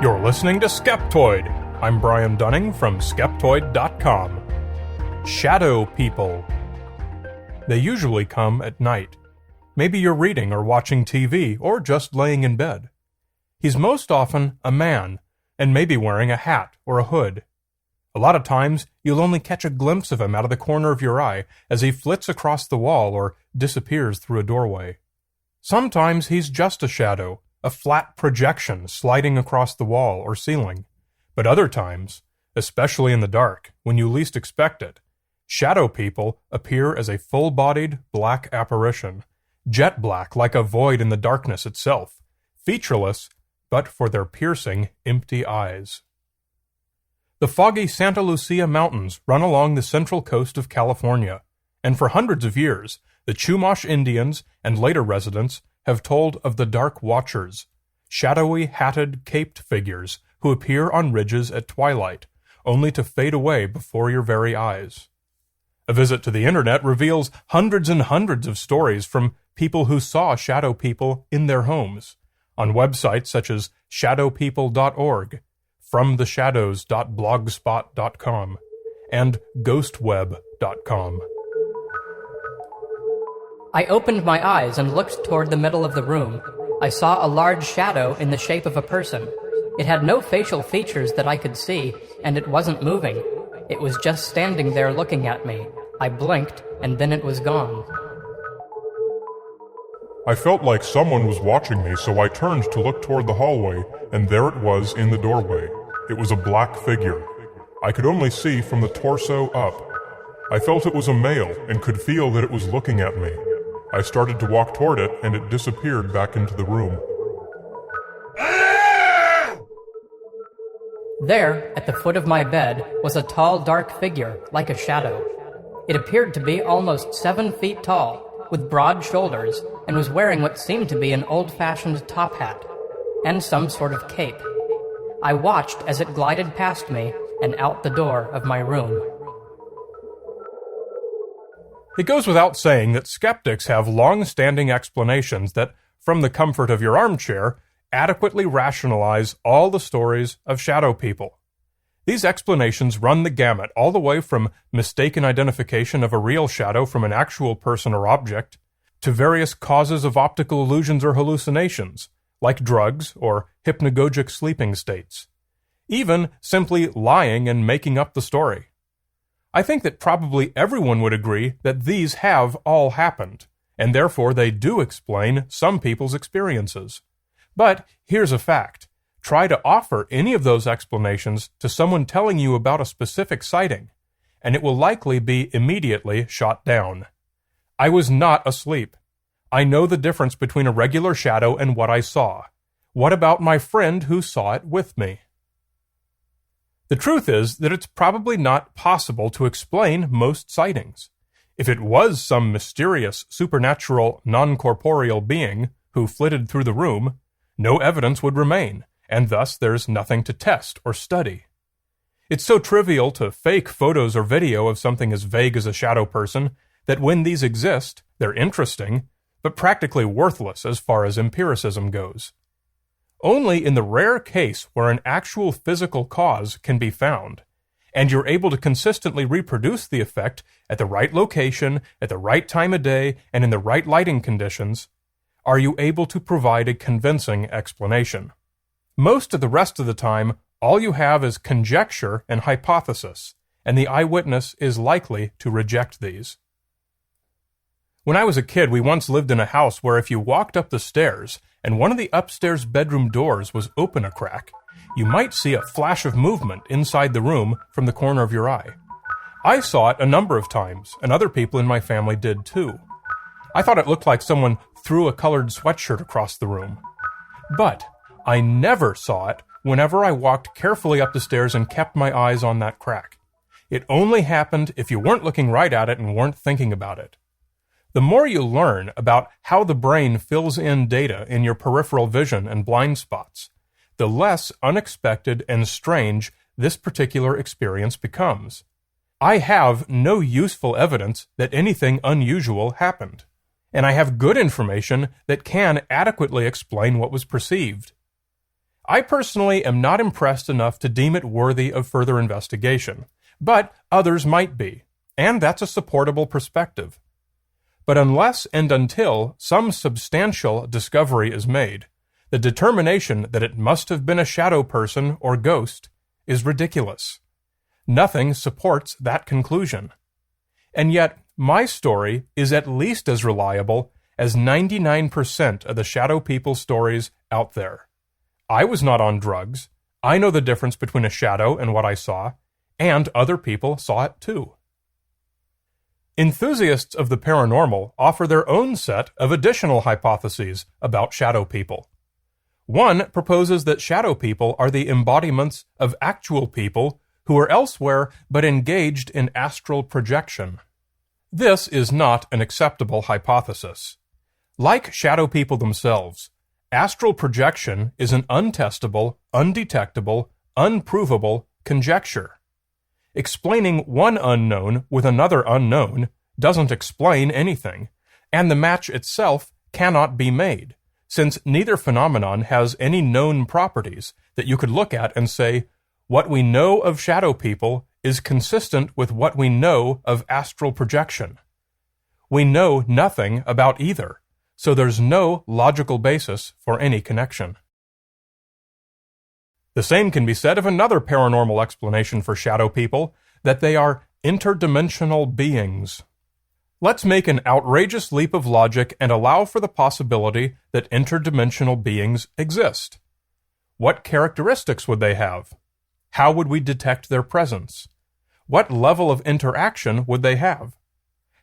You're listening to Skeptoid. I'm Brian Dunning from Skeptoid.com. Shadow people. They usually come at night. Maybe you're reading or watching TV or just laying in bed. He's most often a man, and maybe wearing a hat or a hood. A lot of times, you'll only catch a glimpse of him out of the corner of your eye as he flits across the wall or disappears through a doorway. Sometimes he's just a shadow, a flat projection sliding across the wall or ceiling. But other times, especially in the dark, when you least expect it, shadow people appear as a full-bodied black apparition, jet black like a void in the darkness itself, featureless but for their piercing, empty eyes. The foggy Santa Lucia Mountains run along the central coast of California, and for hundreds of years, the Chumash Indians and later residents have told of the Dark Watchers, shadowy, hatted, caped figures who appear on ridges at twilight, only to fade away before your very eyes. A visit to the internet reveals hundreds and hundreds of stories from people who saw shadow people in their homes, on websites such as shadowpeople.org, fromtheshadows.blogspot.com, and ghostweb.com. I opened my eyes and looked toward the middle of the room. I saw a large shadow in the shape of a person. It had no facial features that I could see, and it wasn't moving. It was just standing there looking at me. I blinked, and then it was gone. I felt like someone was watching me, so I turned to look toward the hallway, and there it was in the doorway. It was a black figure. I could only see from the torso up. I felt it was a male and could feel that it was looking at me. I started to walk toward it, and it disappeared back into the room. There, at the foot of my bed, was a tall, dark figure, like a shadow. It appeared to be almost 7 feet tall, with broad shoulders, and was wearing what seemed to be an old-fashioned top hat, and some sort of cape. I watched as it glided past me and out the door of my room. It goes without saying that skeptics have long-standing explanations that, from the comfort of your armchair, adequately rationalize all the stories of shadow people. These explanations run the gamut all the way from mistaken identification of a real shadow from an actual person or object, to various causes of optical illusions or hallucinations, like drugs or hypnagogic sleeping states. Even simply lying and making up the story. I think that probably everyone would agree that these have all happened, and therefore they do explain some people's experiences. But here's a fact. Try to offer any of those explanations to someone telling you about a specific sighting, and it will likely be immediately shot down. I was not asleep. I know the difference between a regular shadow and what I saw. What about my friend who saw it with me? The truth is that it's probably not possible to explain most sightings. If it was some mysterious, supernatural, non-corporeal being who flitted through the room, no evidence would remain, and thus there's nothing to test or study. It's so trivial to fake photos or video of something as vague as a shadow person that when these exist, they're interesting, but practically worthless as far as empiricism goes. Only in the rare case where an actual physical cause can be found, and you're able to consistently reproduce the effect at the right location, at the right time of day, and in the right lighting conditions, are you able to provide a convincing explanation. Most of the rest of the time, all you have is conjecture and hypothesis, and the eyewitness is likely to reject these. When I was a kid, we once lived in a house where if you walked up the stairs and one of the upstairs bedroom doors was open a crack, you might see a flash of movement inside the room from the corner of your eye. I saw it a number of times, and other people in my family did too. I thought it looked like someone threw a colored sweatshirt across the room. But I never saw it whenever I walked carefully up the stairs and kept my eyes on that crack. It only happened if you weren't looking right at it and weren't thinking about it. The more you learn about how the brain fills in data in your peripheral vision and blind spots, the less unexpected and strange this particular experience becomes. I have no useful evidence that anything unusual happened, and I have good information that can adequately explain what was perceived. I personally am not impressed enough to deem it worthy of further investigation, but others might be, and that's a supportable perspective. But unless and until some substantial discovery is made, the determination that it must have been a shadow person or ghost is ridiculous. Nothing supports that conclusion. And yet, my story is at least as reliable as 99% of the shadow people stories out there. I was not on drugs. I know the difference between a shadow and what I saw, and other people saw it too. Enthusiasts of the paranormal offer their own set of additional hypotheses about shadow people. One proposes that shadow people are the embodiments of actual people who are elsewhere but engaged in astral projection. This is not an acceptable hypothesis. Like shadow people themselves, astral projection is an untestable, undetectable, unprovable conjecture. Explaining one unknown with another unknown doesn't explain anything, and the match itself cannot be made, since neither phenomenon has any known properties that you could look at and say, what we know of shadow people is consistent with what we know of astral projection. We know nothing about either, so there's no logical basis for any connection. The same can be said of another paranormal explanation for shadow people, that they are interdimensional beings. Let's make an outrageous leap of logic and allow for the possibility that interdimensional beings exist. What characteristics would they have? How would we detect their presence? What level of interaction would they have?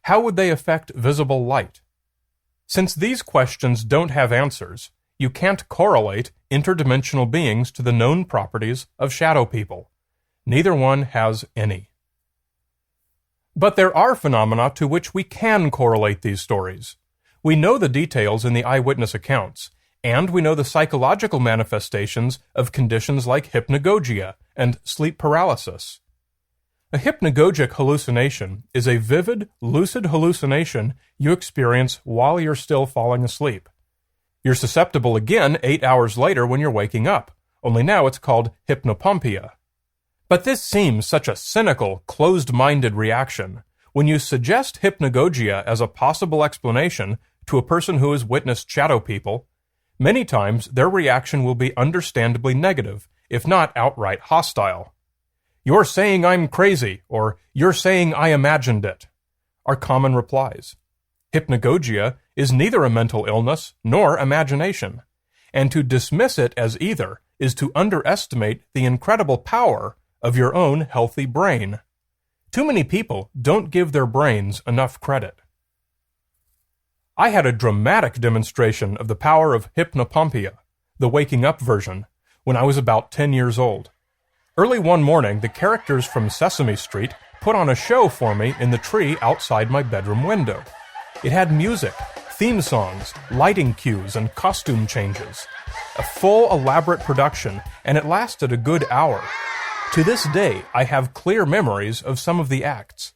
How would they affect visible light? Since these questions don't have answers, you can't correlate interdimensional beings to the known properties of shadow people. Neither one has any. But there are phenomena to which we can correlate these stories. We know the details in the eyewitness accounts, and we know the psychological manifestations of conditions like hypnagogia and sleep paralysis. A hypnagogic hallucination is a vivid, lucid hallucination you experience while you're still falling asleep. You're susceptible again 8 hours later when you're waking up, only now it's called hypnopompia. But this seems such a cynical, closed-minded reaction when you suggest hypnagogia as a possible explanation to a person who has witnessed shadow people. Many times their reaction will be understandably negative, if not outright hostile. "You're saying I'm crazy," or "You're saying I imagined it," are common replies. Hypnagogia is neither a mental illness nor imagination, and to dismiss it as either is to underestimate the incredible power of your own healthy brain. Too many people don't give their brains enough credit. I had a dramatic demonstration of the power of hypnopompia, the waking up version, when I was about 10 years old. Early one morning, the characters from Sesame Street put on a show for me in the tree outside my bedroom window. It had music, theme songs, lighting cues, and costume changes. A full, elaborate production, and it lasted a good hour. To this day, I have clear memories of some of the acts.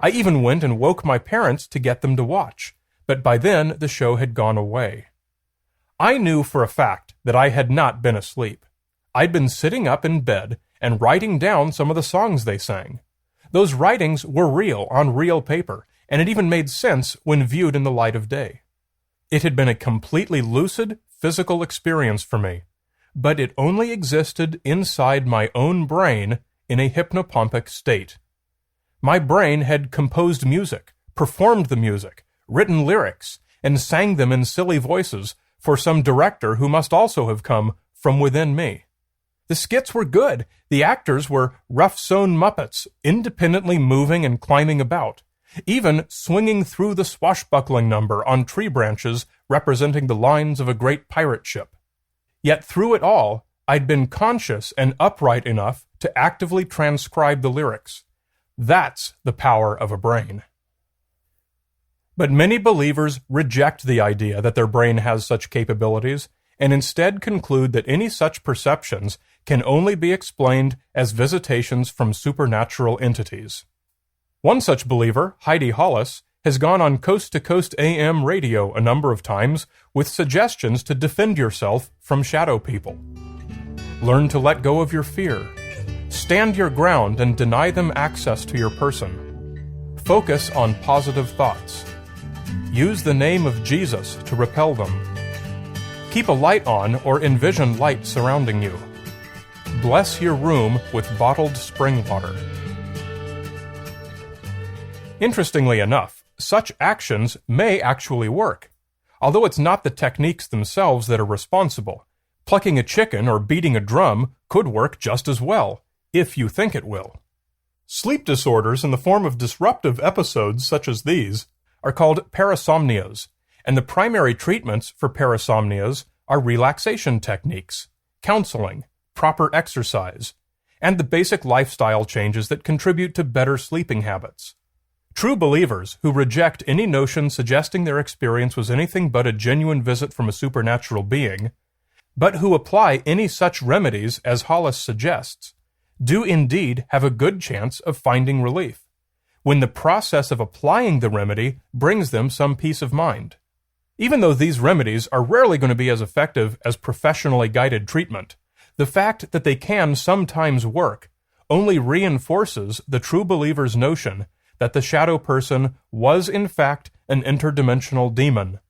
I even went and woke my parents to get them to watch, but by then the show had gone away. I knew for a fact that I had not been asleep. I'd been sitting up in bed and writing down some of the songs they sang. Those writings were real on real paper, and it even made sense when viewed in the light of day. It had been a completely lucid, physical experience for me, but it only existed inside my own brain in a hypnopompic state. My brain had composed music, performed the music, written lyrics, and sang them in silly voices for some director who must also have come from within me. The skits were good. The actors were rough-sewn Muppets, independently moving and climbing about, even swinging through the swashbuckling number on tree branches representing the lines of a great pirate ship. Yet through it all, I'd been conscious and upright enough to actively transcribe the lyrics. That's the power of a brain. But many believers reject the idea that their brain has such capabilities, and instead conclude that any such perceptions can only be explained as visitations from supernatural entities. One such believer, Heidi Hollis, has gone on coast-to-coast AM radio a number of times with suggestions to defend yourself from shadow people. Learn to let go of your fear. Stand your ground and deny them access to your person. Focus on positive thoughts. Use the name of Jesus to repel them. Keep a light on or envision light surrounding you. Bless your room with bottled spring water. Interestingly enough, such actions may actually work. Although it's not the techniques themselves that are responsible, plucking a chicken or beating a drum could work just as well, if you think it will. Sleep disorders in the form of disruptive episodes such as these are called parasomnias, and the primary treatments for parasomnias are relaxation techniques, counseling, proper exercise, and the basic lifestyle changes that contribute to better sleeping habits. True believers who reject any notion suggesting their experience was anything but a genuine visit from a supernatural being, but who apply any such remedies as Hollis suggests, do indeed have a good chance of finding relief, when the process of applying the remedy brings them some peace of mind. Even though these remedies are rarely going to be as effective as professionally guided treatment, the fact that they can sometimes work only reinforces the true believer's notion that the shadow person was in fact an interdimensional demon,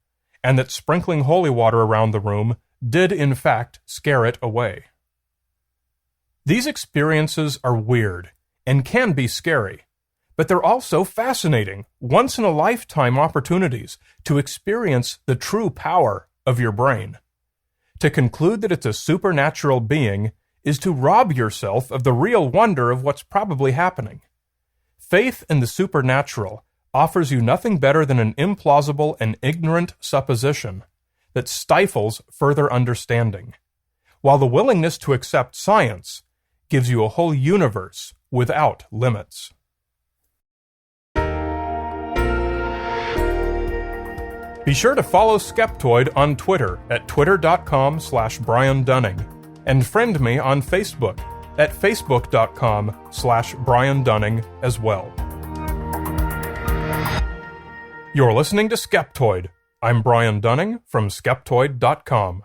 and that sprinkling holy water around the room did in fact scare it away. These experiences are weird and can be scary, but they're also fascinating, once-in-a-lifetime opportunities to experience the true power of your brain. To conclude that it's a supernatural being is to rob yourself of the real wonder of what's probably happening. Faith in the supernatural offers you nothing better than an implausible and ignorant supposition that stifles further understanding, while the willingness to accept science gives you a whole universe without limits. Be sure to follow Skeptoid on Twitter at twitter.com/Brian Dunning and friend me on Facebook at facebook.com/Brian Dunning as well. You're listening to Skeptoid. I'm Brian Dunning from Skeptoid.com.